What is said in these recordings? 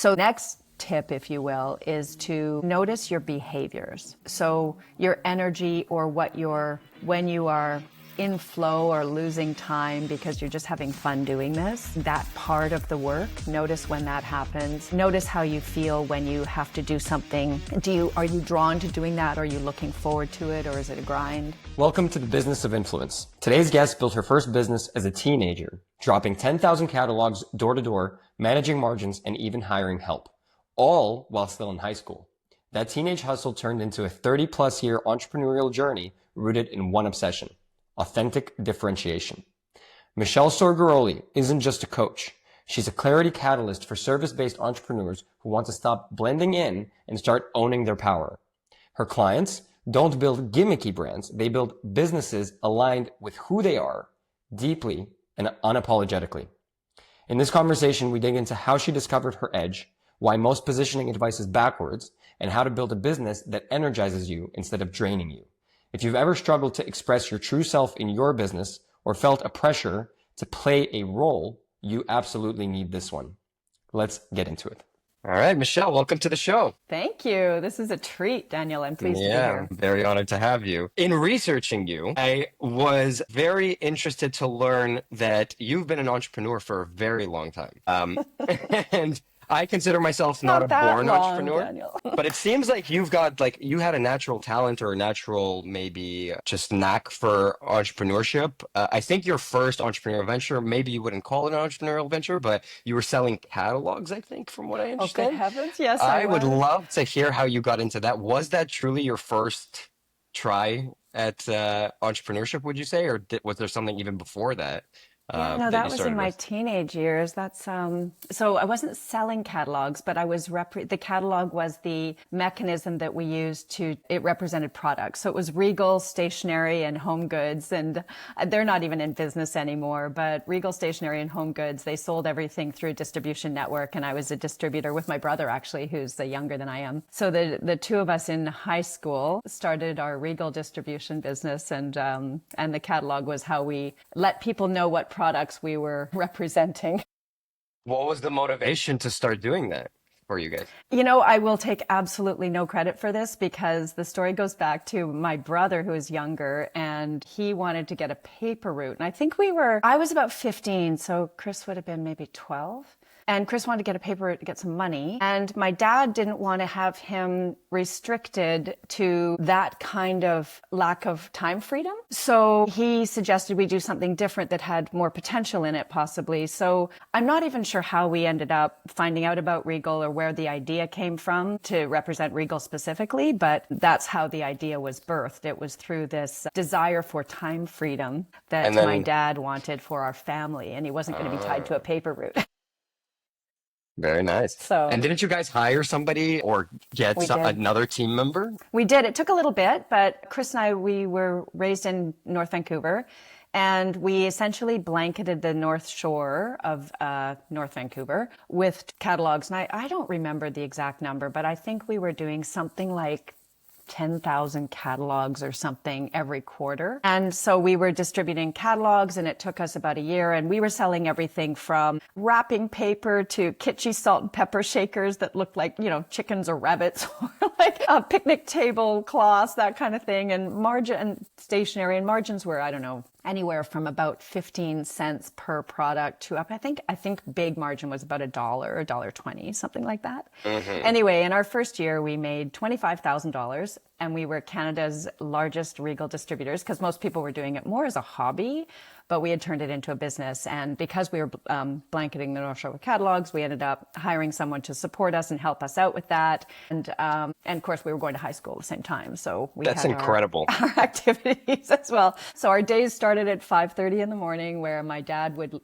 So next tip, if you will, is to notice your behaviors. So your energy or when you are in flow or losing time because you're just having fun doing this, that part of the work, notice when that happens. Notice how you feel when you have to do something. Are you drawn to doing that? Are you looking forward to it, or is it a grind? Welcome to the Business of Influence. Today's guest built her first business as a teenager, dropping 10,000 catalogs door to door, managing margins, and even hiring help, all while still in high school. That teenage hustle turned into a 30-plus year entrepreneurial journey rooted in one obsession: authentic differentiation. Michèle Soregaroli isn't just a coach. She's a clarity catalyst for service-based entrepreneurs who want to stop blending in and start owning their power. Her clients don't build gimmicky brands. They build businesses aligned with who they are, deeply and unapologetically. In this conversation, we dig into how she discovered her edge, why most positioning advice is backwards, and how to build a business that energizes you instead of draining you. If you've ever struggled to express your true self in your business or felt a pressure to play a role, you absolutely need this one. Let's get into it. All right, Michèle, welcome to the show. Thank you. This is a treat, Daniel. I'm pleased to be here. I'm very honored to have you. In researching you, I was very interested to learn that you've been an entrepreneur for a very long time. And I consider myself not a born entrepreneur, Daniel. But it seems like you had a natural talent or a natural maybe just knack for entrepreneurship. I think your first entrepreneurial venture, maybe you wouldn't call it an entrepreneurial venture, but you were selling catalogs, I think, from what I understand. Oh, good heavens, yes, I would love to hear how you got into that. Was that truly your first try at entrepreneurship, would you say? Or was there something even before that? Yeah, no, that was in my teenage years. That's so I wasn't selling catalogs, but I was the catalog was the mechanism that we used it represented products. So it was Regal Stationery and Home Goods, and they're not even in business anymore, but Regal Stationery and Home Goods, they sold everything through a distribution network, and I was a distributor with my brother, actually, who's younger than I am. So the two of us in high school started our Regal distribution business, and the catalog was how we let people know what products we were representing. What was the motivation to start doing that for you guys? You know, I will take absolutely no credit for this because the story goes back to my brother, who is younger, and he wanted to get a paper route. And I was about 15, so Chris would have been maybe 12. And Chris wanted to get a paper route to get some money. And my dad didn't want to have him restricted to that kind of lack of time freedom. So he suggested we do something different that had more potential in it, possibly. So I'm not even sure how we ended up finding out about Regal or where the idea came from to represent Regal specifically, but that's how the idea was birthed. It was through this desire for time freedom that my dad wanted for our family, and he wasn't going to be tied to a paper route. Very nice. And didn't you guys hire somebody or get another team member? We did. It took a little bit, but Chris and I, we were raised in North Vancouver, and we essentially blanketed the North Shore of North Vancouver with catalogs. And I don't remember the exact number, but I think we were doing something like 10,000 catalogs or something every quarter. And so we were distributing catalogs, and it took us about a year, and we were selling everything from wrapping paper to kitschy salt and pepper shakers that looked like, chickens or rabbits, or like a picnic table cloths, that kind of thing, and stationery, and margins were, I don't know, anywhere from about 15 cents per product to up. I think big margin was about $1.20, something like that. Mm-hmm. Anyway, in our first year, we made $25,000, and we were Canada's largest Regal distributors because most people were doing it more as a hobby, but we had turned it into a business. And because we were blanketing the North Shore with catalogs, we ended up hiring someone to support us and help us out with that. And of course, we were going to high school at the same time. So That's incredible. Our activities as well. So our days started at 5:30 in the morning, where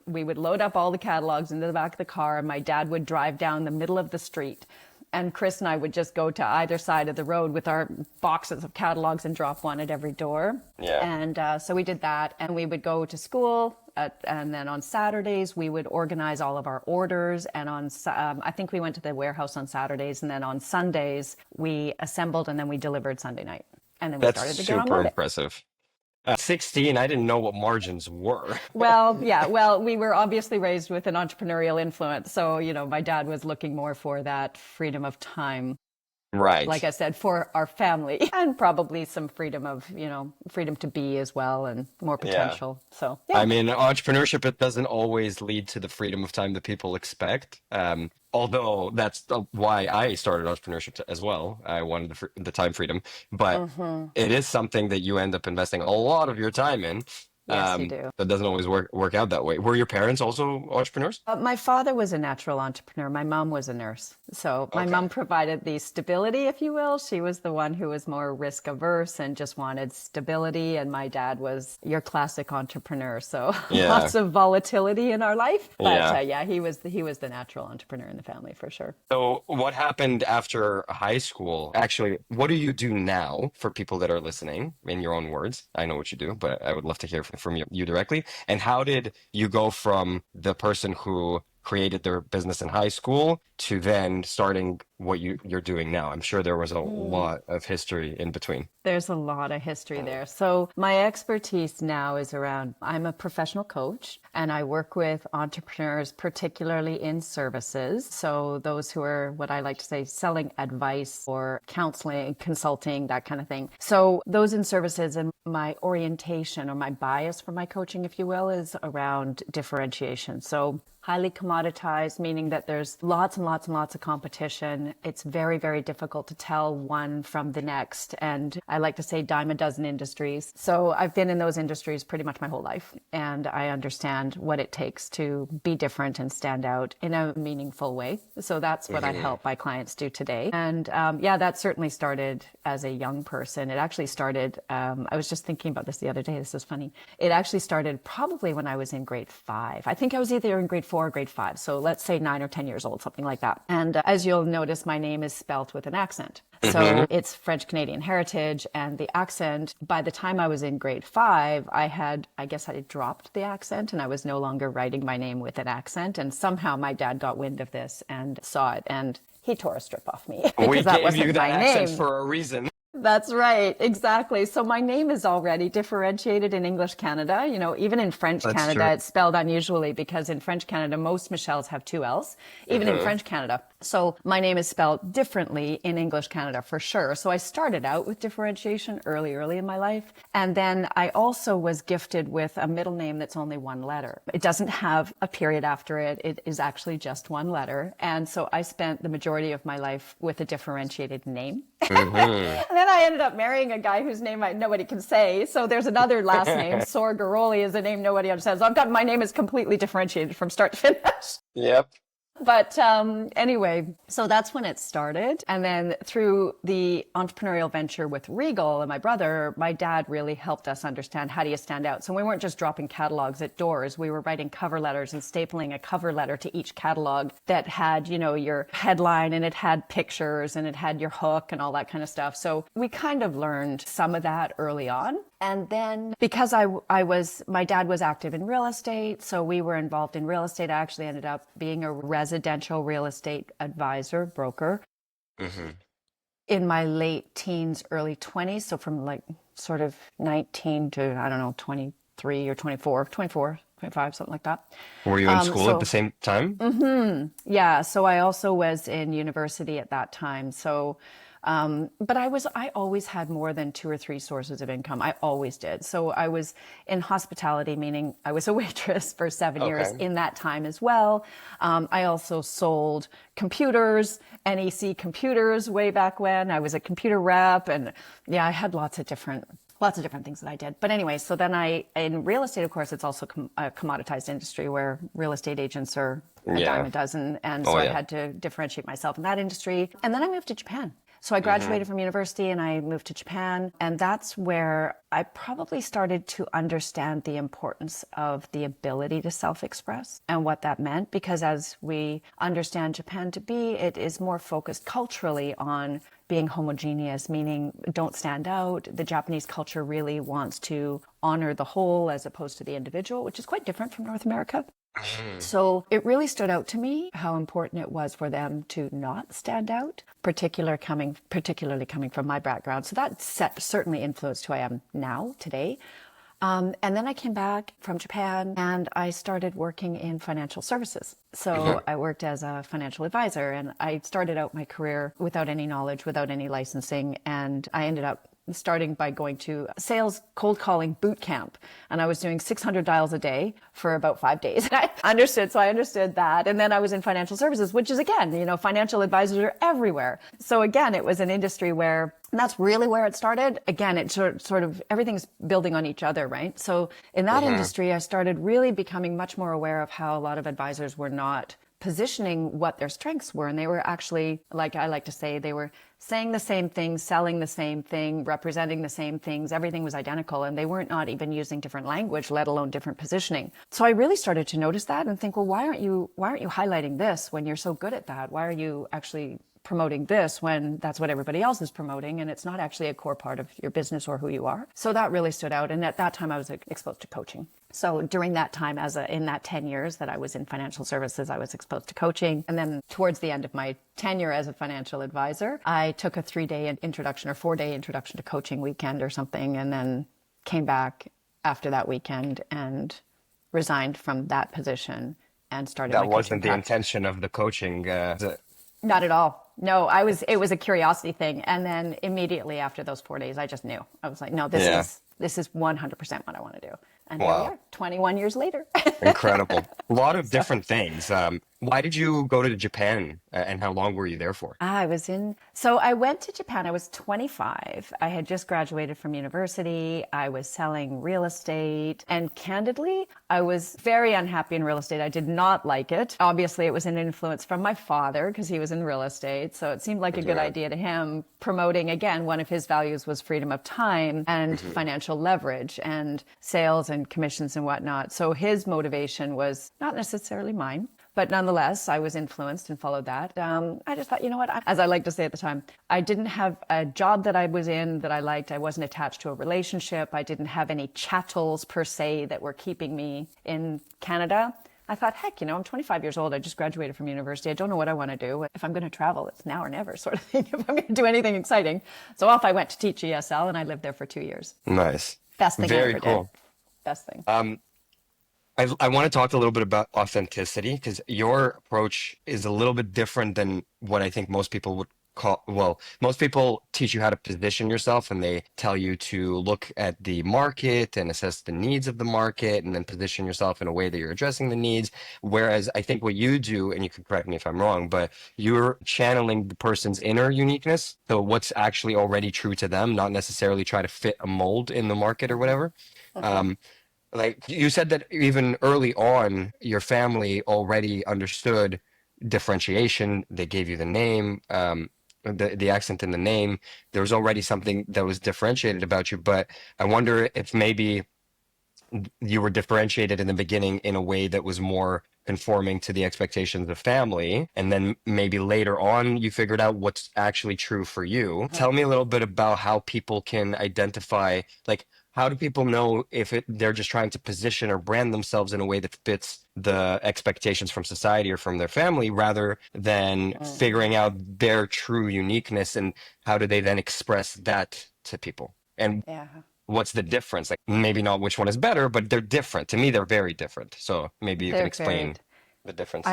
we would load up all the catalogs into the back of the car, and my dad would drive down the middle of the street. And Chris and I would just go to either side of the road with our boxes of catalogs and drop one at every door. Yeah. And so we did that, and we would go to school. And then on Saturdays, we would organize all of our orders. And I think we went to the warehouse on Saturdays. And then on Sundays, we assembled and then we delivered Sunday night. And then we started to get on with it. That's super impressive. 16, I didn't know what margins were. Well, yeah, well, we were obviously raised with an entrepreneurial influence. So, my dad was looking more for that freedom of time, like Right. I said, for our family and probably some freedom of, freedom to be as well and more Yeah. potential. So, I yeah. mean, entrepreneurship, it doesn't always lead to the freedom of time that people expect. Although that's why I started entrepreneurship as well. I wanted the time freedom, but Hmm. it is something that you end up investing a lot of your time in. Yes, you do. That doesn't always work out that way. Were your parents also entrepreneurs? My father was a natural entrepreneur. My mom was a nurse. So my Okay. mom provided the stability, if you will. She was the one who was more risk averse and just wanted stability. And my dad was your classic entrepreneur. So Yeah. lots of volatility in our life. But Yeah. yeah, he was the natural entrepreneur in the family for sure. So, what happened after high school? Actually, what do you do now for people that are listening in your own words? I know what you do, but I would love to hear from you directly. And how did you go from the person who created their business in high school to then starting what you're doing now? I'm sure there was a lot of history in between. There's a lot of history there. So, my expertise now is around I'm a professional coach and I work with entrepreneurs, particularly in services. So, those who are what I like to say selling advice or counseling, consulting, that kind of thing. So, those in services and my orientation or my bias for my coaching, if you will, is around differentiation. So, highly commoditized, meaning that there's lots and lots and lots of competition. It's very, very difficult to tell one from the next. And I like to say dime a dozen industries. So I've been in those industries pretty much my whole life. And I understand what it takes to be different and stand out in a meaningful way. So that's what I help my clients do today. And yeah, that certainly started as a young person. It actually started, I was just thinking about this the other day. This is funny. It actually started probably when I was in grade 5. I think I was either in grade 4 or grade 5. So let's say 9 or 10 years old, something like that. And as you'll notice, my name is spelt with an accent. So it's French Canadian heritage, and the accent, by the time I was in grade 5, I guess I had dropped the accent and I was no longer writing my name with an accent. And somehow my dad got wind of this and saw it, and he tore a strip off me We because that gave you wasn't that my accent name. for a reason. That's right. Exactly. So my name is already differentiated in English Canada. Even in French That's true. Canada, it's spelled unusually because in French Canada, most Michelles have two L's, even in French Canada. So my name is spelled differently in English Canada for sure. So I started out with differentiation early in my life. And then I also was gifted with a middle name that's only one letter. It doesn't have a period after it. It is actually just one letter. And so I spent the majority of my life with a differentiated name. Hmm. And then I ended up marrying a guy whose name nobody can say. So there's another last name. Soregaroli is a name nobody understands. My name is completely differentiated from start to finish. Yep. But anyway, so that's when it started. And then through the entrepreneurial venture with Regal and my brother, my dad really helped us understand how do you stand out. So we weren't just dropping catalogs at doors. We were writing cover letters and stapling a cover letter to each catalog that had, your headline and it had pictures and it had your hook and all that kind of stuff. So we kind of learned some of that early on. And then because my dad was active in real estate, so we were involved in real estate. I actually ended up being a residential real estate advisor, broker Hmm. in my late teens, early 20s. So from like sort of 19 to, I don't know, 23 or 24, 25, something like that. Were you in school at the So same time? yeah, so I also was in university at that time. So, but I always had more than 2 or 3 sources of income. I always did. So I was in hospitality, meaning I was a waitress for 7 years Okay. in that time as well. I also sold computers, NEC computers way back when. I was a computer rep, and yeah, I had lots of different things that I did. But anyway, so then in real estate, of course, it's also a commoditized industry where real estate agents are a dime Yeah. a dozen. And Oh, so I yeah. had to differentiate myself in that industry. And then I moved to Japan. So I Hmm. graduated from university and I moved to Japan. And that's where I probably started to understand the importance of the ability to self-express and what that meant. Because as we understand Japan to be, it is more focused culturally on being homogeneous, meaning don't stand out. The Japanese culture really wants to honor the whole as opposed to the individual, which is quite different from North America. So it really stood out to me how important it was for them to not stand out, particularly coming from my background. So that certainly influenced who I am now, today. And then I came back from Japan and I started working in financial services. So I worked as a financial advisor, and I started out my career without any knowledge, without any licensing. And I ended up starting by going to sales cold calling boot camp. And I was doing 600 dials a day for about 5 days. I understood that. And then I was in financial services, which is, again, financial advisors are everywhere. So again, it was an industry where, and that's really where it started. Again, it sort of everything's building on each other, right? So in that industry, I started really becoming much more aware of how a lot of advisors were not positioning what their strengths were. And they were actually, like I like to say, they were saying the same thing, selling the same thing, representing the same things. Everything was identical, and they weren't not even using different language, let alone different positioning. So I really started to notice that and think, well, why aren't you highlighting this when you're so good at that? Why are you actually promoting this when that's what everybody else is promoting, and it's not actually a core part of your business or who you are? So that really stood out. And at that time, I was exposed to coaching. So during that time, in that 10 years that I was in financial services, I was exposed to coaching. And then towards the end of my tenure as a financial advisor, I took a 3-day introduction or 4-day introduction to coaching weekend or something, and then came back after that weekend and resigned from that position and started my That coaching wasn't the practice. intention of the coaching. Not at all. No, it was a curiosity thing. And then immediately after those 4 days, I just knew. I was like, no, this is 100% what I want to do. And here we are, 21 years later. Incredible. A lot of different things. Why did you go to Japan, and how long were you there for? So I went to Japan. I was 25. I had just graduated from university. I was selling real estate. And candidly, I was very unhappy in real estate. I did not like it. Obviously, it was an influence from my father because he was in real estate. So it seemed like a good idea to him, promoting, again, one of his values was freedom of time and financial leverage and sales and commissions and whatnot. So his motivation was not necessarily mine. But nonetheless, I was influenced and followed that. I just thought, you know what, as I like to say at the time, I didn't have a job that I was in that I liked. I wasn't attached to a relationship. I didn't have any chattels per se that were keeping me in Canada. I thought, heck, I'm 25 years old. I just graduated from university. I don't know what I want to do. If I'm going to travel, it's now or never sort of thing, if I'm going to do anything exciting. So off I went to teach ESL, and I lived there for 2 years. Nice. Best thing I Very ever cool. did. Best thing. I want to talk a little bit about authenticity, because your approach is a little bit different than what I think most people would call. Well, most people teach you how to position yourself, and they tell you to look at the market and assess the needs of the market and then position yourself in a way that you're addressing the needs. Whereas I think what you do, and you can correct me if I'm wrong, but you're channeling the person's inner uniqueness. So what's actually already true to them, not necessarily try to fit a mold in the market or whatever. Like you said that even early on, your family already understood differentiation. They gave you the name, the accent in the name. There was already something that was differentiated about you. But I wonder if maybe you were differentiated in the beginning in a way that was more conforming to the expectations of family, and then maybe later on you figured out what's actually true for you. Tell me a little bit about how people can identify, like, how do people know if they're just trying to position or brand themselves in a way that fits the expectations from society or from their family, rather than figuring out their true uniqueness, and how do they then express that to people? And what's the difference? Like, maybe not which one is better, but they're different. To me, they're very different. So maybe you can explain the difference.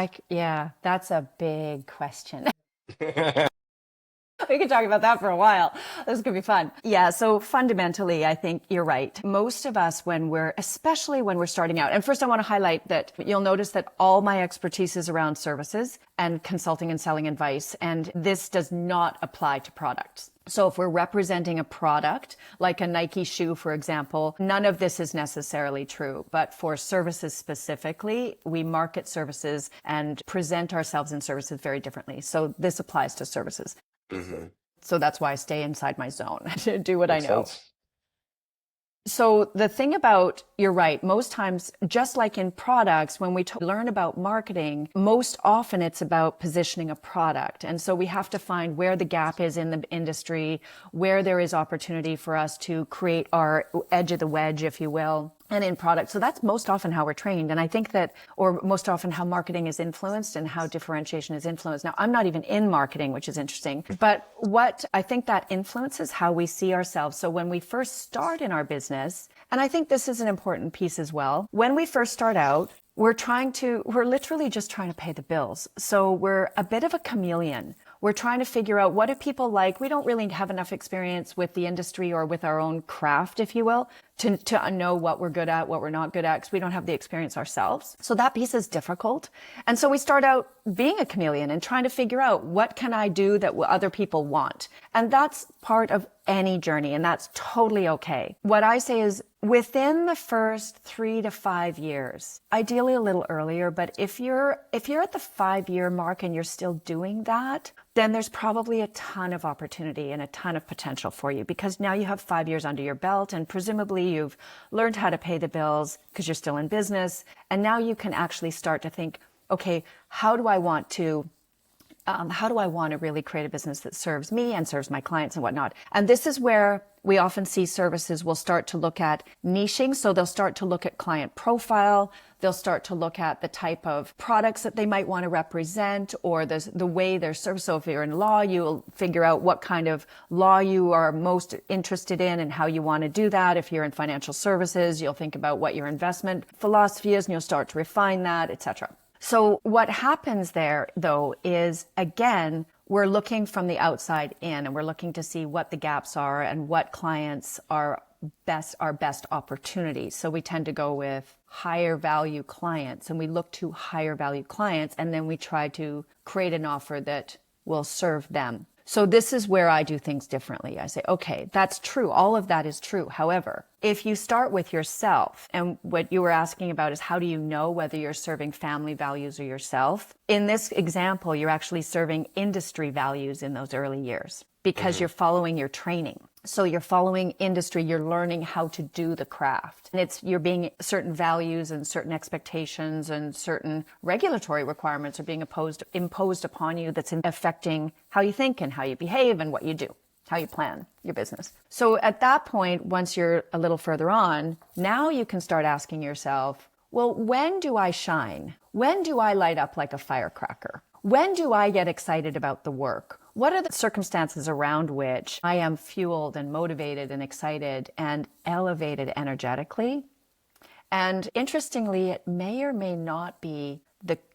That's a big question. We could talk about that for a while. This could be fun. Yeah. So fundamentally, I think you're right. Most of us, especially when we're starting out, and first I want to highlight that you'll notice that all my expertise is around services and consulting and selling advice. And this does not apply to products. So if we're representing a product, like a Nike shoe, for example, none of this is necessarily true. But for services specifically, we market services and present ourselves in services very differently. So this applies to services. So that's why I stay inside my zone to do what Makes I know. Sense. So the thing about, you're right, most times, just like in products, when we learn about marketing, most often it's about positioning a product. And so we have to find where the gap is in the industry, where there is opportunity for us to create our edge of the wedge, if you will, and in product. So that's most often how we're trained. And I think that, or most often how marketing is influenced and how differentiation is influenced. Now, I'm not even in marketing, which is interesting, but what I think that influences how we see ourselves. So when we first start in our business, and I think this is an important piece as well, when we first start out, we're literally just trying to pay the bills. So we're a bit of a chameleon. We're trying to figure out, what do people like? We don't really have enough experience with the industry or with our own craft, if you will, to know what we're good at, what we're not good at, because we don't have the experience ourselves. So that piece is difficult. And so we start out being a chameleon and trying to figure out, what can I do that other people want? And that's part of any journey, and that's totally okay. What I say is, within the first 3 to 5 years, ideally a little earlier, but if you're at the 5-year mark and you're still doing that, then there's probably a ton of opportunity and a ton of potential for you, because now you have 5 years under your belt, and presumably you've learned how to pay the bills because you're still in business. And now you can actually start to think, okay, how do I want to really create a business that serves me and serves my clients and whatnot? And this is where we often see services will start to look at niching. So they'll start to look at client profile. They'll start to look at the type of products that they might want to represent, or the way they're served. So if you're in law, you'll figure out what kind of law you are most interested in and how you want to do that. If you're in financial services, you'll think about what your investment philosophy is, and you'll start to refine that, etc. So what happens there, though, is, again, we're looking from the outside in, and we're looking to see what the gaps are and what clients are best opportunities. So we tend to go with higher value clients, and we look to higher value clients, and then we try to create an offer that will serve them. So this is where I do things differently. I say, okay, that's true. All of that is true. However, if you start with yourself, and what you were asking about is, how do you know whether you're serving family values or yourself? In this example, you're actually serving industry values in those early years, because you're following your training. So you're following industry, you're learning how to do the craft. And you're being certain values and certain expectations and certain regulatory requirements are being imposed upon you, that's affecting how you think and how you behave and what you do, how you plan your business. So at that point, once you're a little further on, now you can start asking yourself, well, when do I shine? When do I light up like a firecracker? When do I get excited about the work? What are the circumstances around which I am fueled and motivated and excited and elevated energetically? And interestingly, it may or may not be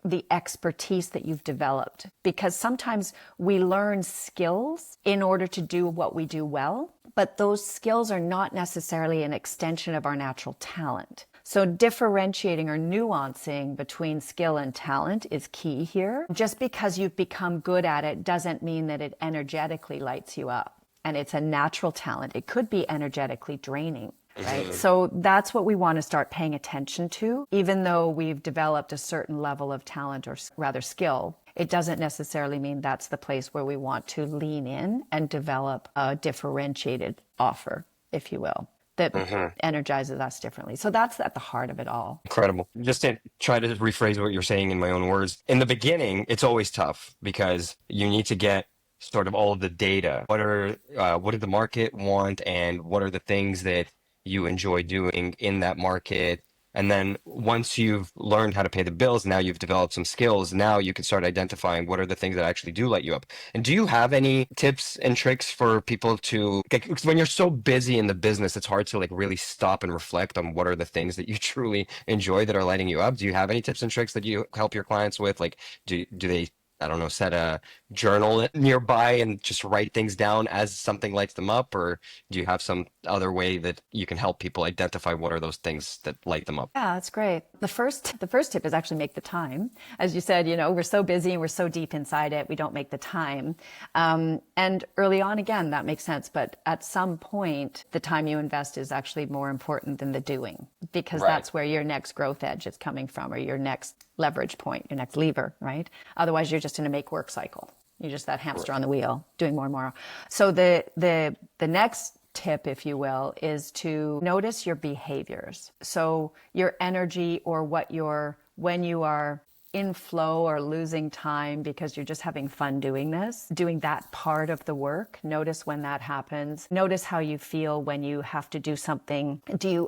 the expertise that you've developed, because sometimes we learn skills in order to do what we do well, but those skills are not necessarily an extension of our natural talent. So differentiating or nuancing between skill and talent is key here. Just because you've become good at it doesn't mean that it energetically lights you up. And it's a natural talent. It could be energetically draining, right? So that's what we want to start paying attention to. Even though we've developed a certain level of talent, or rather skill, it doesn't necessarily mean that's the place where we want to lean in and develop a differentiated offer, if you will, that energizes us differently. So that's at the heart of it all. Incredible. Just to try to rephrase what you're saying in my own words. In the beginning, it's always tough because you need to get sort of all of the data. What did the market want, and what are the things that you enjoy doing in that market? And then once you've learned how to pay the bills, now you've developed some skills, now you can start identifying what are the things that actually do light you up. And do you have any tips and tricks for people to, because when you're so busy in the business, it's hard to like really stop and reflect on what are the things that you truly enjoy that are lighting you up? Do you have any tips and tricks that you help your clients with? Like, do they, I don't know, set a journal nearby and just write things down as something lights them up? Or do you have some other way that you can help people identify what are those things that light them up? Yeah, that's great. The first tip is actually make the time. As you said, we're so busy and we're so deep inside it, we don't make the time. And early on, again, that makes sense. But at some point, the time you invest is actually more important than the doing, because that's where your next growth edge is coming from, or your next leverage point, your next lever, right? Otherwise, you're just in a make work cycle. You're just that hamster on the wheel, doing more and more. So the next tip, if you will, is to notice your behaviors. So your energy, or when you are in flow or losing time because you're just having fun doing this, doing that part of the work. Notice when that happens. Notice how you feel when you have to do something.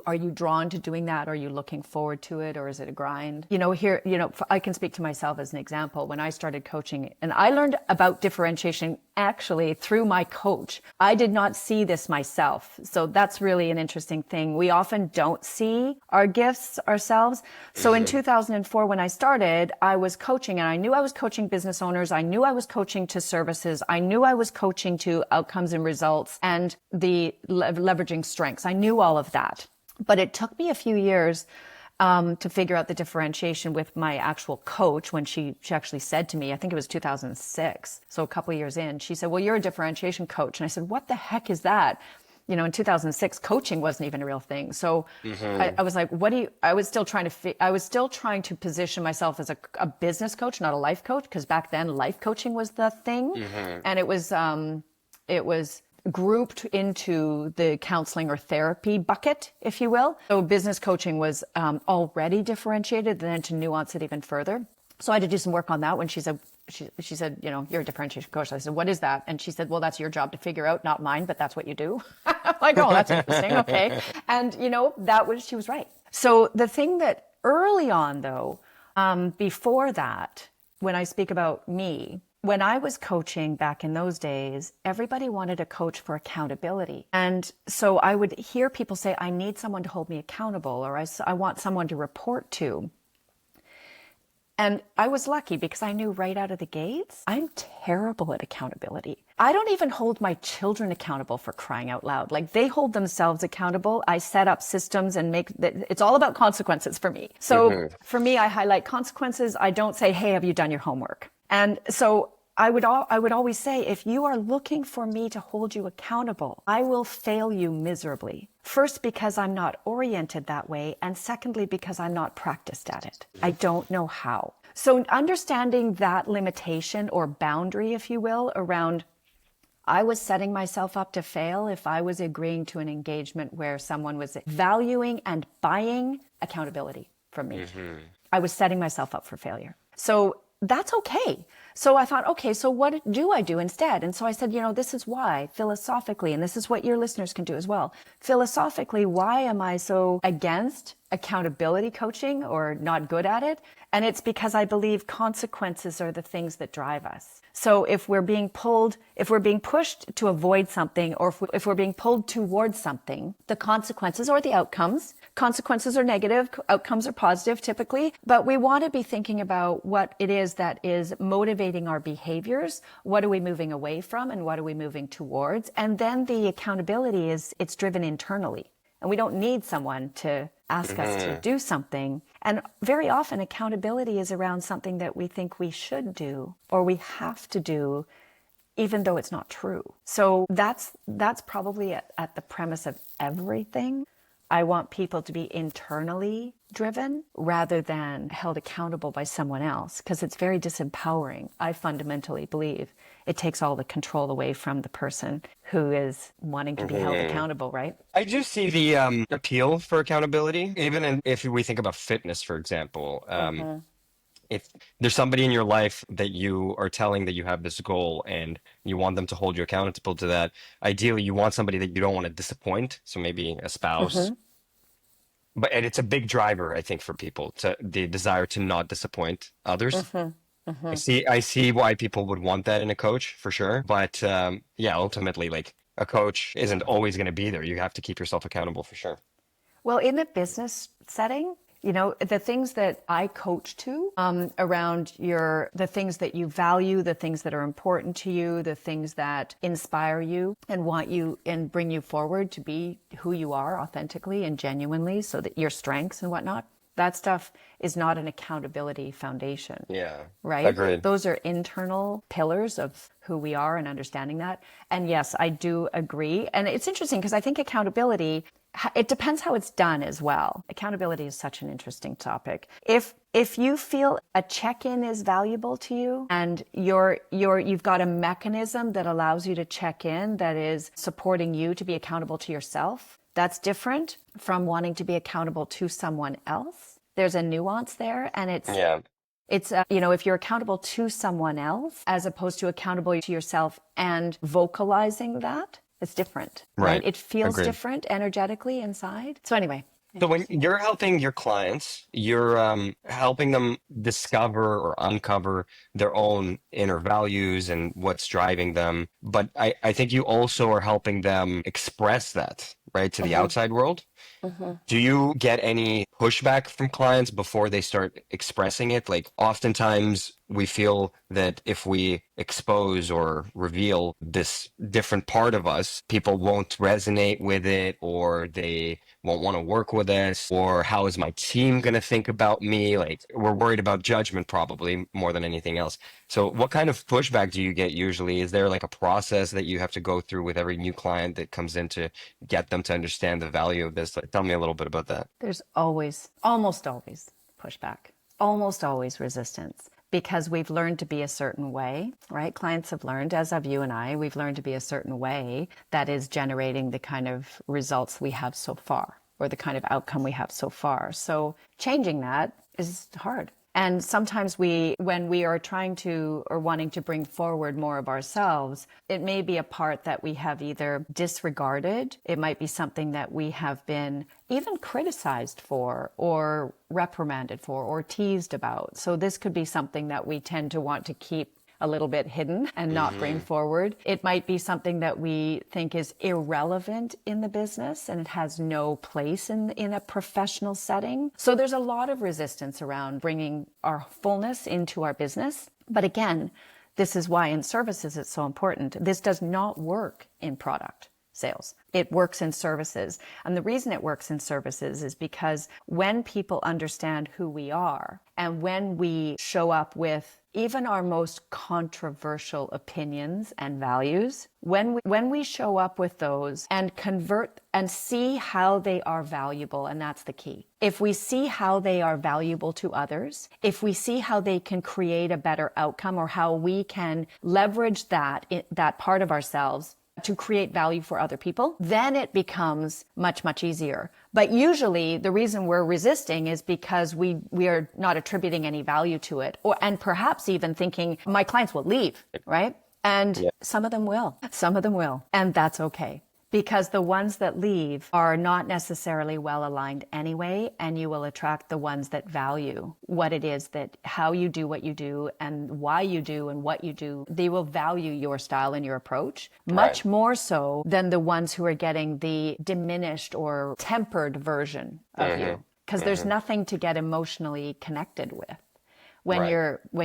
Are you drawn to doing that? Are you looking forward to it, or is it a grind? I can speak to myself as an example. When I started coaching, and I learned about differentiation actually through my coach. I did not see this myself. So that's really an interesting thing. We often don't see our gifts ourselves. So in 2004, when I started, I was coaching, and I knew I was coaching business owners. I knew I was coaching to services. I knew I was coaching to outcomes and results and the leveraging strengths. I knew all of that. But it took me a few years to figure out the differentiation with my actual coach when she actually said to me, I think it was 2006. So a couple of years in, she said, well, you're a differentiation coach. And I said, what the heck is that? In 2006, coaching wasn't even a real thing. So I was like, I was still trying to position myself as a business coach, not a life coach. Cause back then life coaching was the thing. And it was grouped into the counseling or therapy bucket, if you will. So business coaching was already differentiated, then to nuance it even further. So I had to do some work on that when she said, you're a differentiation coach. I said, what is that? And she said, well, that's your job to figure out, not mine, but that's what you do. I'm like, oh, that's interesting. Okay. And she was right. So the thing that early on though, before that, when I speak about me, when I was coaching back in those days, everybody wanted a coach for accountability. And so I would hear people say, I need someone to hold me accountable, or I want someone to report to. And I was lucky because I knew right out of the gates, I'm terrible at accountability. I don't even hold my children accountable, for crying out loud. Like, they hold themselves accountable. I set up systems and it's all about consequences for me. So for me, I highlight consequences. I don't say, hey, have you done your homework? And so I would always say, if you are looking for me to hold you accountable, I will fail you miserably. First, because I'm not oriented that way. And secondly, because I'm not practiced at it. I don't know how. So understanding that limitation or boundary, if you will, around I was setting myself up to fail if I was agreeing to an engagement where someone was valuing and buying accountability from me. I was setting myself up for failure. So that's okay. So I thought, okay, so what do I do instead? And so I said, this is why philosophically, and this is what your listeners can do as well. Philosophically, why am I so against accountability coaching or not good at it? And it's because I believe consequences are the things that drive us. So if we're being pushed to avoid something, or if we're being pulled towards something, the consequences or the outcomes, consequences are negative, outcomes are positive typically, but we want to be thinking about what it is that is motivating our behaviors. What are we moving away from, and what are we moving towards? And then the accountability it's driven internally. And we don't need someone to ask us to do something. And very often accountability is around something that we think we should do or we have to do, even though it's not true. So that's probably at the premise of everything. I want people to be internally driven rather than held accountable by someone else, because it's very disempowering. I fundamentally believe it takes all the control away from the person who is wanting to be held accountable, right? I do see the appeal for accountability, even if we think about fitness, for example. If there's somebody in your life that you are telling that you have this goal and you want them to hold you accountable to that, ideally you want somebody that you don't want to disappoint. So maybe a spouse. And it's a big driver, I think, for people, to the desire to not disappoint others. I see why people would want that in a coach, for sure. But ultimately, like, a coach isn't always going to be there. You have to keep yourself accountable, for sure. Well, in the business setting, the things that I coach to around the things that you value, the things that are important to you, the things that inspire you and want you and bring you forward to be who you are authentically and genuinely, so that your strengths and whatnot, that stuff is not an accountability foundation. Yeah. Right? Agreed. Those are internal pillars of who we are and understanding that. And yes, I do agree. And it's interesting because I think accountability, it depends how it's done as well. Accountability is such an interesting topic. If you feel a check-in is valuable to you and you've got a mechanism that allows you to check in that is supporting you to be accountable to yourself, that's different from wanting to be accountable to someone else. There's a nuance there, and it's It's, if you're accountable to someone else as opposed to accountable to yourself and vocalizing that, it's different, right? Right. It feels Agreed. different energetically inside. So anyway, So when you're helping your clients, you're helping them discover or uncover their own inner values and what's driving them. But I think you also are helping them express that, right, to the Mhm. outside world. Mhm. Do you get any pushback from clients before they start expressing it? Like oftentimes we feel that if we expose or reveal this different part of us, people won't resonate with it or they won't want to work with us or how is my team going to think about me? Like we're worried about judgment probably more than anything else. So what kind of pushback do you get usually? Is there like a process that you have to go through with every new client that comes in to get them to understand the value of this? Like, tell me a little bit about that. There's always, almost always pushback, almost always resistance because we've learned to be a certain way, right? Clients have learned, as have you and I, we've learned to be a certain way that is generating the kind of results we have so far or the kind of outcome we have so far. So changing that is hard. And sometimes when we are trying to or wanting to bring forward more of ourselves, it may be a part that we have either disregarded. It might be something that we have been even criticized for or reprimanded for or teased about. So this could be something that we tend to want to keep a little bit hidden and not bring forward. It might be something that we think is irrelevant in the business and it has no place in a professional setting. So there's a lot of resistance around bringing our fullness into our business. But again, this is why in services it's so important. This does not work in product sales. It works in services. And the reason it works in services is because when people understand who we are and when we show up with even our most controversial opinions and values, when we show up with those and convert and see how they are valuable, and that's the key. If we see how they are valuable to others, if we see how they can create a better outcome or how we can leverage that part of ourselves to create value for other people, then it becomes much, much easier. But usually the reason we're resisting is because we are not attributing any value to it, and perhaps even thinking my clients will leave, right? And some of them will. Some of them will. And that's okay. Because the ones that leave are not necessarily well aligned anyway, and you will attract the ones that value what it is that how you do what you do and why you do and what you do. They will value your style and your approach much more so than the ones who are getting the diminished or tempered version of you. Because there's nothing to get emotionally connected with. When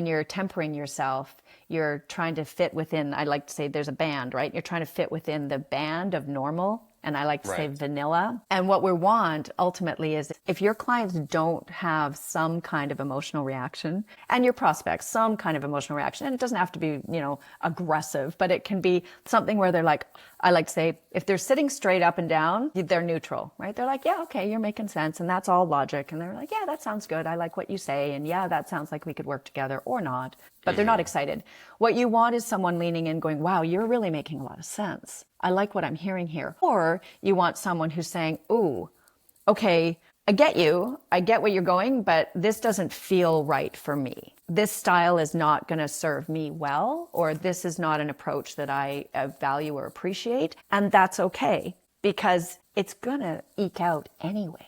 you're tempering yourself, you're trying to fit within, I like to say there's a band, right? You're trying to fit within the band of normal. And I like to say vanilla. And what we want ultimately is if your clients don't have some kind of emotional reaction and your prospects, some kind of emotional reaction, and it doesn't have to be, aggressive, but it can be something where they're like, I like to say, if they're sitting straight up and down, they're neutral, right? They're like, yeah, okay, you're making sense. And that's all logic. And they're like, yeah, that sounds good. I like what you say. And yeah, that sounds like we could work together or not. But they're not excited. What you want is someone leaning in going, wow, you're really making a lot of sense. I like what I'm hearing here. Or you want someone who's saying, ooh, okay, I get you. I get where you're going, but this doesn't feel right for me. This style is not going to serve me well, or this is not an approach that I value or appreciate. And that's okay because it's going to eke out anyway.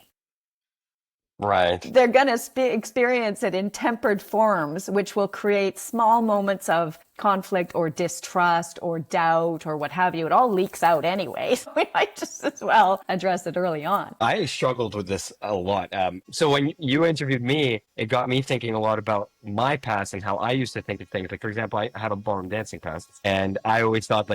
Right. They're going to experience it in tempered forms, which will create small moments of conflict or distrust or doubt or what have you. It all leaks out anyway. So we might just as well address it early on. I struggled with this a lot. So when you interviewed me, it got me thinking a lot about my past and how I used to think of things. Like, for example, I had a ballroom dancing past, and I always thought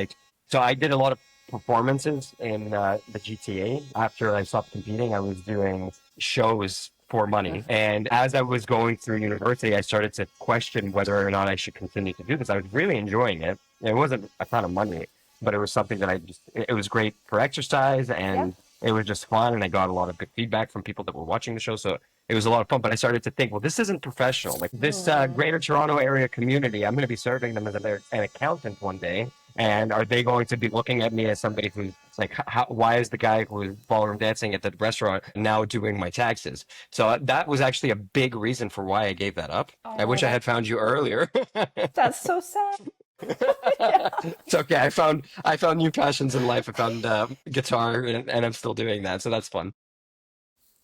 so I did a lot of performances in the GTA. After I stopped competing, I was doing shows for money. And as I was going through university, I started to question whether or not I should continue to do this. I was really enjoying it. It wasn't a ton of money, but it was something that it was great for exercise and it was just fun. And I got a lot of good feedback from people that were watching the show. So it was a lot of fun, but I started to think, well, this isn't professional. Like this greater Toronto area community, I'm going to be serving them as an accountant one day. And are they going to be looking at me as somebody who's like, why is the guy who was ballroom dancing at the restaurant now doing my taxes? So that was actually a big reason for why I gave that up. I Oh, wish I had found you earlier. that's so sad. Yeah. It's okay. I found new passions in life. I found guitar, and I'm still doing that, so that's fun.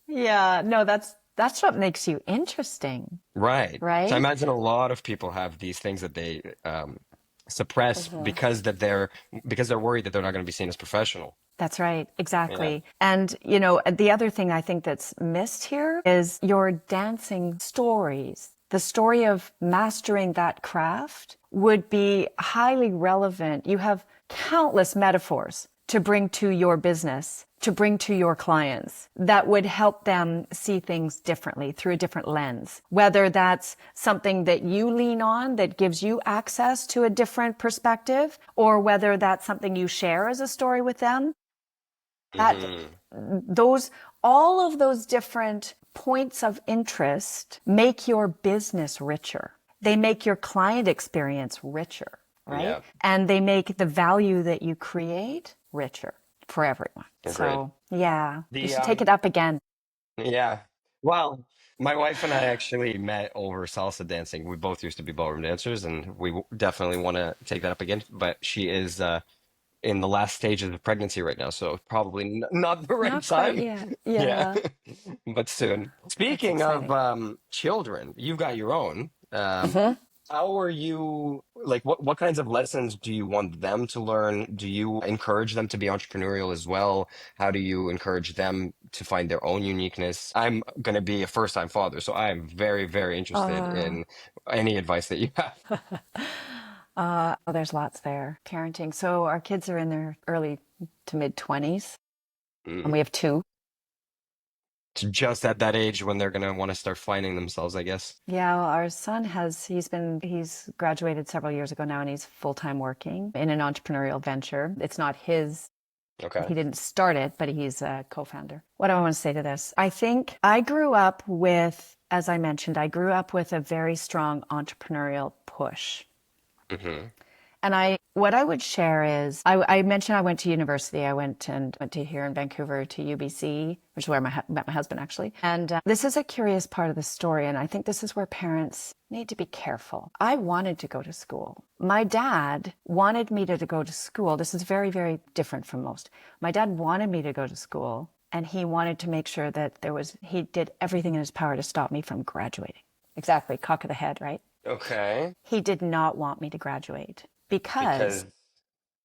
Yeah, no, that's what makes you interesting, Right. So I right? imagine a lot of people have these things that they suppress because they're worried that they're not going to be seen as professional. That's right, Yeah. exactly. And, the other thing I think that's missed here is your dancing stories. The story of mastering that craft would be highly relevant. You have countless metaphors to bring to your business, to bring to your clients that would help them see things differently through a different lens. Whether that's something that you lean on that gives you access to a different perspective, or whether that's something you share as a story with them. That Hmm. those all of those different points of interest make your business richer. They make your client experience richer, right? Yeah. And they make the value that you create richer for everyone. Agreed. So, yeah, you The should take it up again. Yeah. Well, my wife and I actually met over salsa dancing. We both used to be ballroom dancers, and definitely want to take that up again. But she is in the last stages of pregnancy right now, so probably not the right Not quite time. yet. Yeah, Yeah, but soon. that's Speaking of exciting. children, you've got your own. Mhm. How are you, like, what kinds of lessons do you want them to learn? Do you encourage them to be entrepreneurial as well? How do you encourage them to find their own uniqueness? I'm going to be a first-time father, so I am very, very interested Uh, in any advice that you have. oh, there's lots there. Parenting. So our kids are in their early to mid 20s, and we Mm. have two. Just at that age when they're going to want to start finding themselves, I guess. Yeah, well, our son he's graduated several years ago now, and he's full-time working in an entrepreneurial venture. It's not his, Okay. he didn't start it, but he's a co-founder. What do I want to say to this? I think I grew up with, as I mentioned, I grew up with a very strong entrepreneurial push. Hmm. And what I would share is, I mentioned I went to university. I went to here in Vancouver to UBC, which is where I met my husband actually. And this is a curious part of the story. And I think this is where parents need to be careful. I wanted to go to school. My dad wanted me to go to school. This is very, very different from most. My dad wanted me to go to school, and he wanted to make sure that he did everything in his power to stop me from graduating. Exactly. Cock of the head, right? Okay. He did not want me to graduate because Because,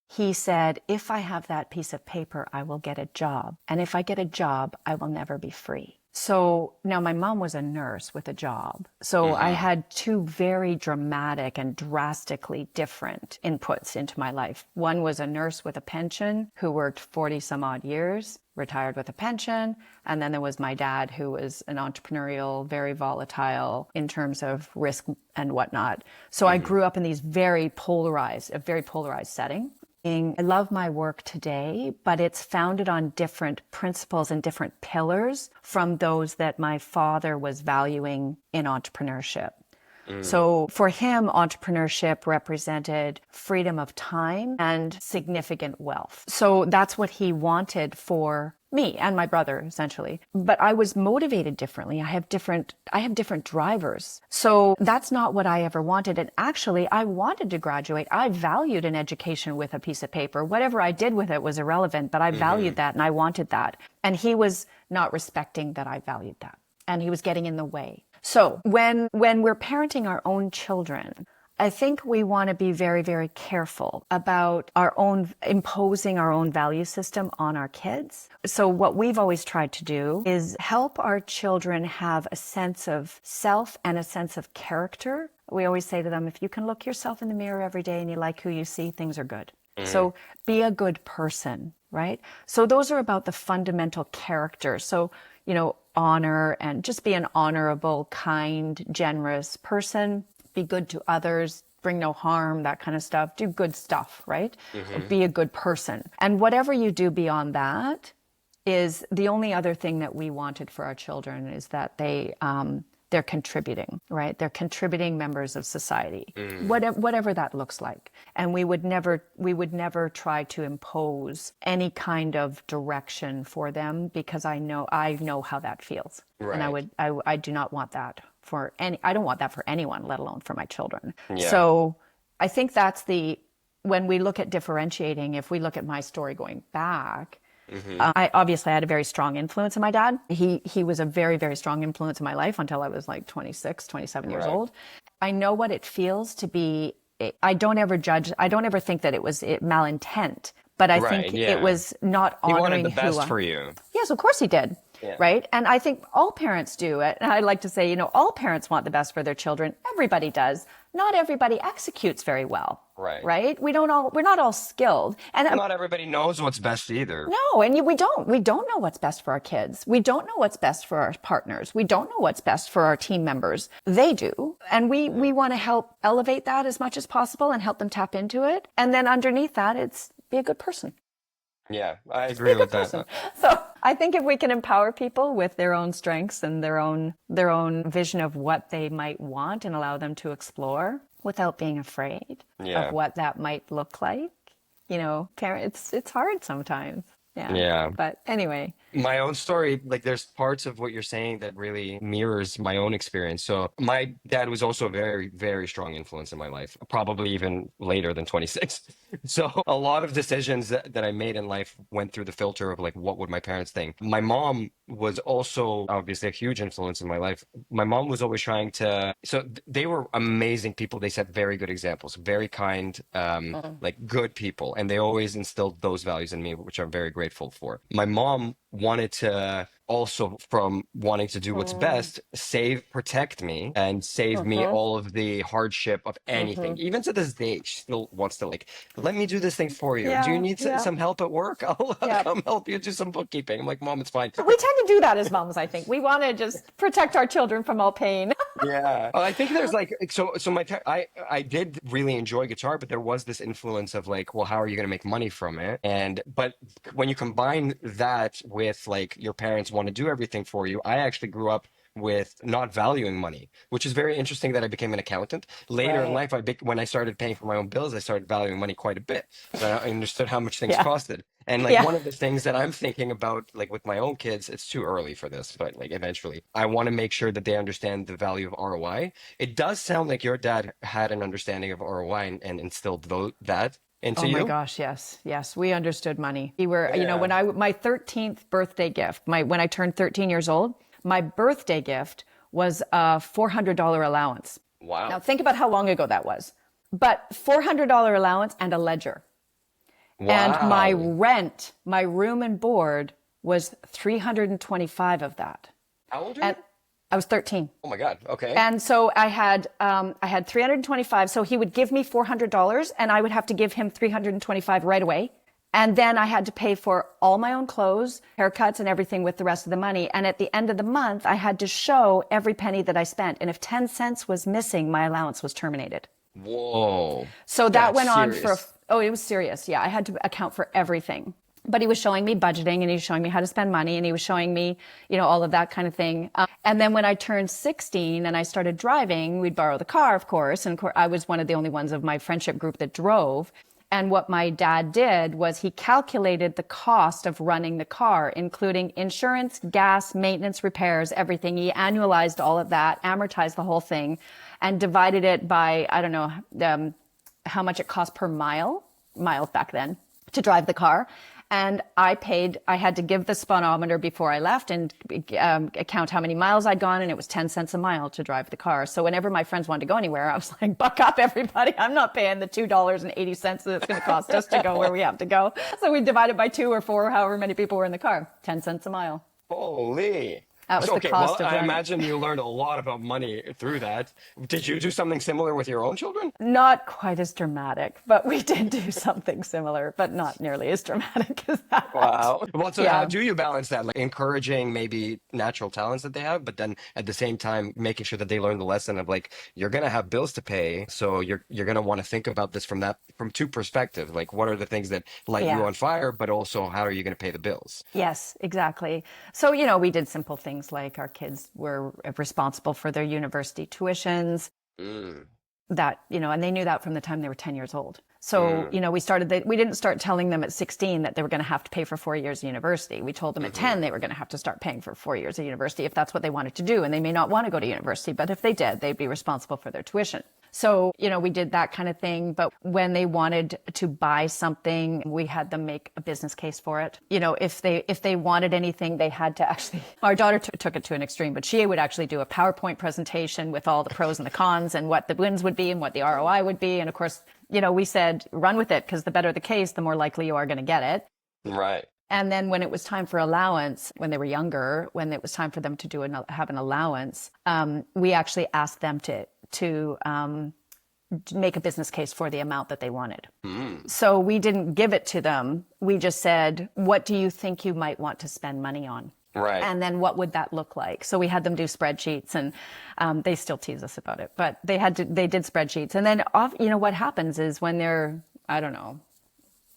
he said, if I have that piece of paper, I will get a job. And if I get a job, I will never be free. So now my mom was a nurse with a job. So I hmm had two very dramatic and drastically different inputs into my life. One was a nurse with a pension who worked 40 some odd years, retired with a pension. And then there was my dad, who was an entrepreneurial, very volatile in terms of risk and whatnot. So I hmm grew up in a very polarized setting. I love my work today, but it's founded on different principles and different pillars from those that my father was valuing in entrepreneurship. mm. So for him, entrepreneurship represented freedom of time and significant wealth. So that's what he wanted for me and my brother, essentially. But I was motivated differently. I have different drivers. So that's not what I ever wanted. And actually, I wanted to graduate. I valued an education with a piece of paper. Whatever I did with it was irrelevant, but I valued Hmm. that and I wanted that. And he was not respecting that I valued that. And he was getting in the way. So when we're parenting our own children, I think we want to be very, very careful about imposing our own value system on our kids. So what we've always tried to do is help our children have a sense of self and a sense of character. We always say to them, if you can look yourself in the mirror every day and you like who you see, things are good. Hmm. So be a good person, right? So those are about the fundamental character. So, honor, and just be an honorable, kind, generous person. Be good to others, bring no harm, that kind of stuff. Do good stuff, right? Hmm. Be a good person. And whatever you do beyond that is the only other thing that we wanted for our children, is that they're contributing, right? They're contributing members of society, whatever that looks like. And we would never try to impose any kind of direction for them, because I know how that feels. Right. And I do not want that I don't want that for anyone, let alone for my children. Yeah. So I think that's when we look at differentiating, if we look at my story going back, I obviously had a very strong influence in my dad. He was a very, very strong influence in my life until I was like 26, 27 years old. I know what it feels to be, I don't ever judge, I don't ever think that it was malintent, but I think it was not honoring he wanted the best for you. Yes, of course he did. Yeah. Right. And I think all parents do it. And I like to say, all parents want the best for their children. Everybody does. Not everybody executes very well. Right. Right. We're not all skilled. And not everybody knows what's best either. No. And we don't know what's best for our kids. We don't know what's best for our partners. We don't know what's best for our team members. They do. And we want to help elevate that as much as possible and help them tap into it. And then underneath that, it's be a good person. Yeah, I agree with that. So I think if we can empower people with their own strengths and their own vision of what they might want and allow them to explore without being afraid of what that might look like, it's hard sometimes. Yeah. But anyway. My own story, like there's parts of what you're saying that really mirrors my own experience. So my dad was also a very, very strong influence in my life, probably even later than 26. So a lot of decisions that I made in life went through the filter of like, what would my parents think? My mom was also obviously a huge influence in my life. My mom was always trying to, they were amazing people. They set very good examples, very kind, like good people. And they always instilled those values in me, which I'm very grateful for. My mom wanted to also, from wanting to do what's best, protect me and save me all of the hardship of anything. Even to this day, she still wants to like, let me do this thing for you. Do you need some help at work? I'll come help you do some bookkeeping. I'm like, Mom, it's fine. We tend to do that as moms, I think. We want to just protect our children from all pain. Yeah. Well, I think there's like, I did really enjoy guitar, but there was this influence of like, well, how are you going to make money from it? But when you combine that with like your parents want to do everything for you, I actually grew up with not valuing money, which is very interesting that I became an accountant. Later in life, when I started paying for my own bills, I started valuing money quite a bit. I understood how much things costed. And like one of the things that I'm thinking about, like with my own kids, it's too early for this, but like eventually I want to make sure that they understand the value of ROI. It does sound like your dad had an understanding of ROI and instilled that into you. Oh my gosh, yes. Yes, we understood money. We were, when my 13th birthday gift, when I turned 13 years old, my birthday gift was a $400 allowance. Wow. Now think about how long ago that was. But $400 allowance and a ledger. Wow. And my rent, my room and board was $325 of that. How old are you? I was 13. Oh my God. Okay. And so I had $325. So he would give me $400 and I would have to give him $325 right away. And then I had to pay for all my own clothes, haircuts, and everything with the rest of the money. And at the end of the month, I had to show every penny that I spent. And if 10 cents was missing, my allowance was terminated. Whoa. So that went on it was serious. Yeah, I had to account for everything. But he was showing me budgeting and he was showing me how to spend money and he was showing me, all of that kind of thing. And then when I turned 16 and I started driving, we'd borrow the car, of course. And I was one of the only ones of my friendship group that drove. And what my dad did was he calculated the cost of running the car, including insurance, gas, maintenance, repairs, everything. He annualized all of that, amortized the whole thing, and divided it by, I don't know, how much it cost per miles back then, to drive the car. And I had to give the speedometer before I left and count how many miles I'd gone. And it was 10 cents a mile to drive the car. So whenever my friends wanted to go anywhere, I was like, buck up, everybody. I'm not paying the $2.80 that it's going to cost us to go where we have to go. So we divided by 2 or 4, however many people were in the car, 10 cents a mile. Holy. That was the cost of I learning. imagine you learned a lot about money through that. Did you do something similar with your own children? Not quite as dramatic, but we did do something similar, but not nearly as dramatic as that. Wow. Well, so how do you balance that? Like encouraging maybe natural talents that they have, but then at the same time making sure that they learn the lesson of like, you're going to have bills to pay. So you're going to want to think about this from two perspectives. Like what are the things that light you on fire, but also how are you going to pay the bills? Yes, exactly. So, we did simple things things like our kids were responsible for their university tuitions. That, and they knew that from the time they were 10 years old. So, we didn't start telling them at 16 that they were going to have to pay for 4 years of university. We told them at 10 they were going to have to start paying for 4 years of university if that's what they wanted to do. And they may not want to go to university, but if they did, they'd be responsible for their tuition. So, we did that kind of thing. But when they wanted to buy something, we had them make a business case for it. If they wanted anything, they had to actually, our daughter took it to an extreme, but she would actually do a PowerPoint presentation with all the pros and the cons and what the wins would be and what the ROI would be. And of course, we said, run with it, because the better the case, the more likely you are going to get it. Right. And then when it was time for allowance, when they were younger, when it was time for them to have an allowance, we actually asked them to make a business case for the amount that they wanted. So we didn't give it to them. We just said, what do you think you might want to spend money on? Right. And then what would that look like? So we had them do spreadsheets, and they still tease us about it, but they did spreadsheets. And then what happens is when they're, I don't know,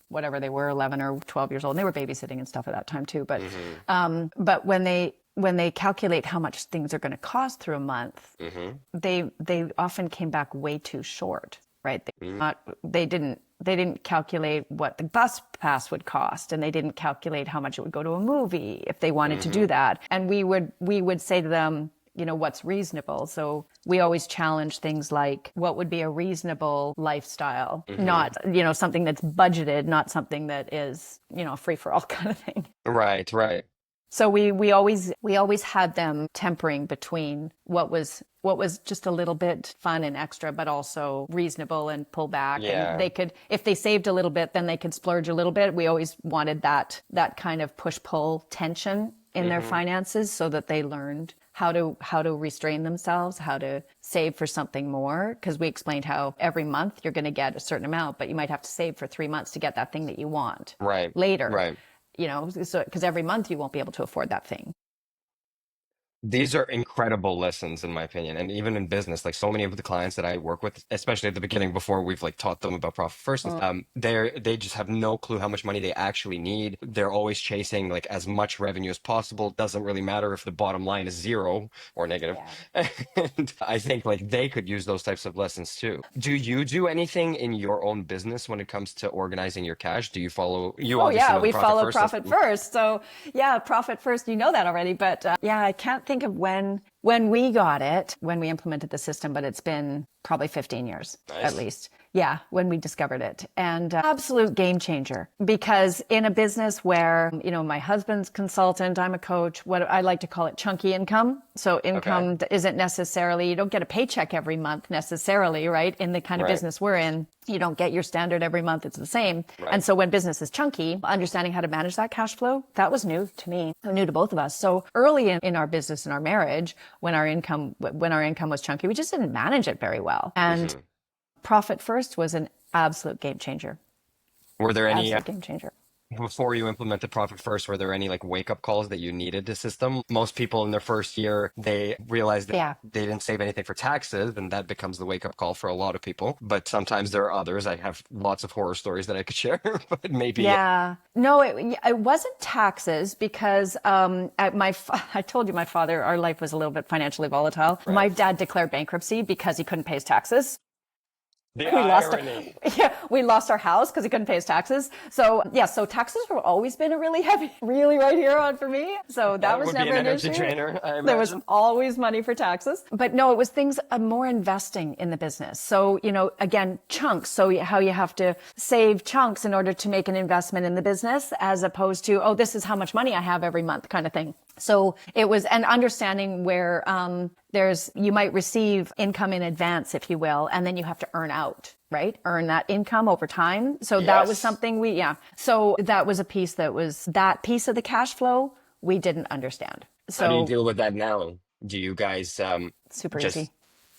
whatever they were, 11 or 12 years old, and they were babysitting and stuff at that time too. But, but when they calculate how much things are going to cost through a month, they often came back way too short, right? They didn't calculate what the bus pass would cost, and they didn't calculate how much it would go to a movie if they wanted to do that. And we would say to them, what's reasonable. So we always challenge things like, what would be a reasonable lifestyle? Not, something that's budgeted, not something that is, a free for all kind of thing. Right. Right. So we always had them tempering between what was just a little bit fun and extra, but also reasonable and pull back. Yeah. And they could, if they saved a little bit, then they could splurge a little bit. We always wanted that kind of push-pull tension in their finances, so that they learned how to restrain themselves, how to save for something more. Because we explained how every month you're going to get a certain amount, but you might have to save for 3 months to get that thing that you want later. Right. So because every month you won't be able to afford that thing. These are incredible lessons, in my opinion. And even in business, like so many of the clients that I work with, especially at the beginning before we've like taught them about profit first, they just have no clue how much money they actually need. They're always chasing like as much revenue as possible. Doesn't really matter if the bottom line is zero or negative. Yeah. And I think like they could use those types of lessons too. Do you do anything in your own business when it comes to organizing your cash? Do you follow, we follow profit first. So yeah, profit first, you know that already, but I can't think of when we got it, when we implemented the system, but it's been probably 15 years at least. Yeah, when we discovered it. And absolute game changer, because in a business where, my husband's consultant, I'm a coach, what I like to call it chunky income. So income isn't necessarily, you don't get a paycheck every month necessarily, right? In the kind of business we're in, you don't get your standard every month. It's the same. Right. And so when business is chunky, understanding how to manage that cash flow, that was new to me, new to both of us. So early in our business and our marriage, when our income was chunky, we just didn't manage it very well. And Profit First was an absolute game changer. Were there any game changer? Before you implemented Profit First, were there any like wake up calls that you needed to system? Most people in their first year, they realize that they didn't save anything for taxes, and that becomes the wake up call for a lot of people. But sometimes there are others. I have lots of horror stories that I could share, but maybe. Yeah. No, it wasn't taxes, because I told you my father, our life was a little bit financially volatile. Right. My dad declared bankruptcy because he couldn't pay his taxes. We lost our house because he couldn't pay his taxes. So so taxes have always been a really heavy, really right here on for me. So that was never an issue. Trainer, there was always money for taxes. But no, it was things more investing in the business. So, again, chunks. So how you have to save chunks in order to make an investment in the business, as opposed to, this is how much money I have every month kind of thing. So it was an understanding where you might receive income in advance, if you will, and then you have to earn out, right? Earn that income over time. So that was something so that was that piece of the cash flow we didn't understand. So how do you deal with that now? Do you guys super easy.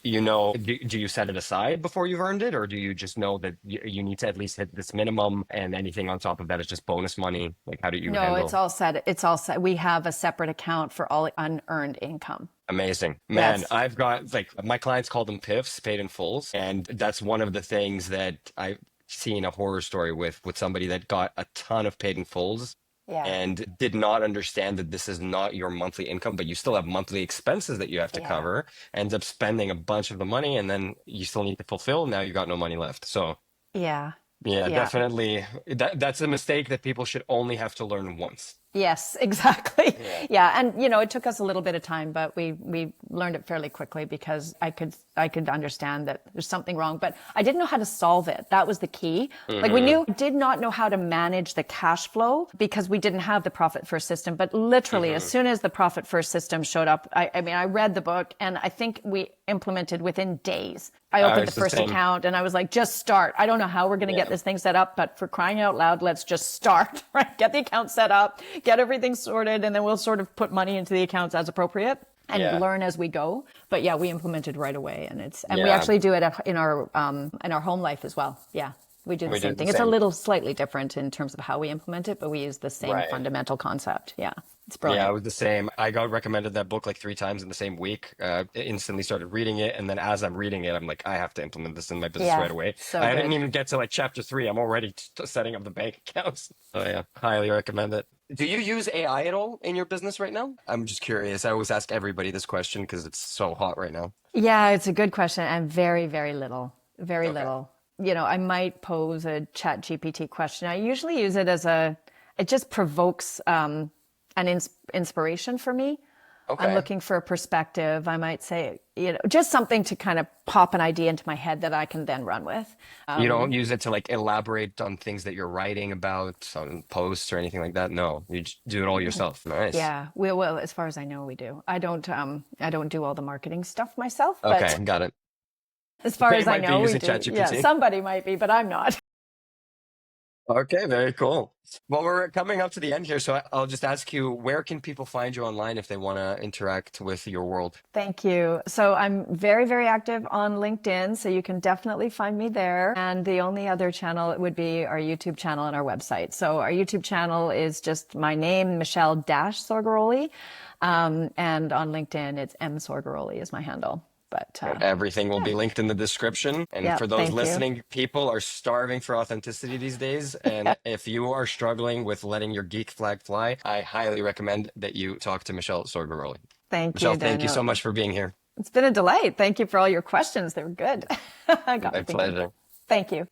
Do you set it aside before you've earned it, or do you just know that you need to at least hit this minimum, and anything on top of that is just bonus money? Like, how do you handle? No, it's all set. It's all set. We have a separate account for all unearned income. Amazing. Man, I've got, my clients call them PIFs, paid in fulls. And that's one of the things that I've seen a horror story with somebody that got a ton of paid in fulls. Yeah. and did not understand that this is not your monthly income, but you still have monthly expenses that you have to Yeah. cover, ends up spending a bunch of the money, and then you still need to fulfill. Now you got no money left. So Yeah. yeah, Yeah. definitely. That's a mistake that people should only have to learn once. Yes, exactly. Yeah. Yeah, and it took us a little bit of time, but we learned it fairly quickly because I could understand that there's something wrong, but I didn't know how to solve it. That was the key. Like we Hmm. did not know how to manage the cash flow because we didn't have the profit first system. But literally, as Hmm. soon as the profit first system showed up, I mean, I read the book and I think we implemented within days. I opened the It's the first same. account and I was like, just start. I don't know how we're going to get Yeah. this thing set up, but for crying out loud, let's just start, right? Get the account set up, get everything sorted, and then we'll sort of put money into the accounts as appropriate and Yeah. learn as we go. But yeah, we implemented right away, and we Yeah. actually do it in our home life as well. Yeah, we do the We same did the thing. It's a same. little slightly different in terms of how we implement it, but we use the same Right. fundamental concept. Yeah, it's Yeah, I brilliant. was the same. I got recommended that book like 3 times in the same week. Instantly started reading it, and then as I'm reading it, I'm like, I have to implement this in my business Yeah, right away. so I didn't good. even get to like chapter 3. I'm already setting up the bank accounts. So yeah, highly recommend it. Do you use AI at all in your business right now? I'm just curious. I always ask everybody this question because it's so hot right now. Yeah, it's a good question, and very, very little, very Okay. little. I might pose a chat GPT question. I usually use it it just provokes an inspiration for me. I'm Okay. looking for a perspective. I might say, just something to kind of pop an idea into my head that I can then run with. You don't use it to like elaborate on things that you're writing about on posts or anything like that? No, you just do it all yourself. Nice. Yeah, well, as far as I know, we do. I don't do all the marketing stuff myself, Okay, but got it. as far They as I might be know, we using do. Yeah, ChatGPT. somebody might be, but I'm not. Okay, very cool. Well, we're coming up to the end here, so I'll just ask you, where can people find you online if they want to interact with your world? Thank you. So I'm very, very active on LinkedIn, so you can definitely find me there. And the only other channel would be our YouTube channel and our website. So our YouTube channel is just my name, Michèle-Soregaroli. And on LinkedIn, it's M Soregaroli is my handle. But And everything will be linked in the description. And yeah, for those thank you. listening, people are starving for authenticity these days. And if you are struggling with letting your geek flag fly, I highly recommend that you talk to Michèle Soregaroli. Thank you, Michelle, thank you Daniel. so much for being here. It's been a delight. Thank you for all your questions. They were good. I got My me thinking. pleasure. Thank you.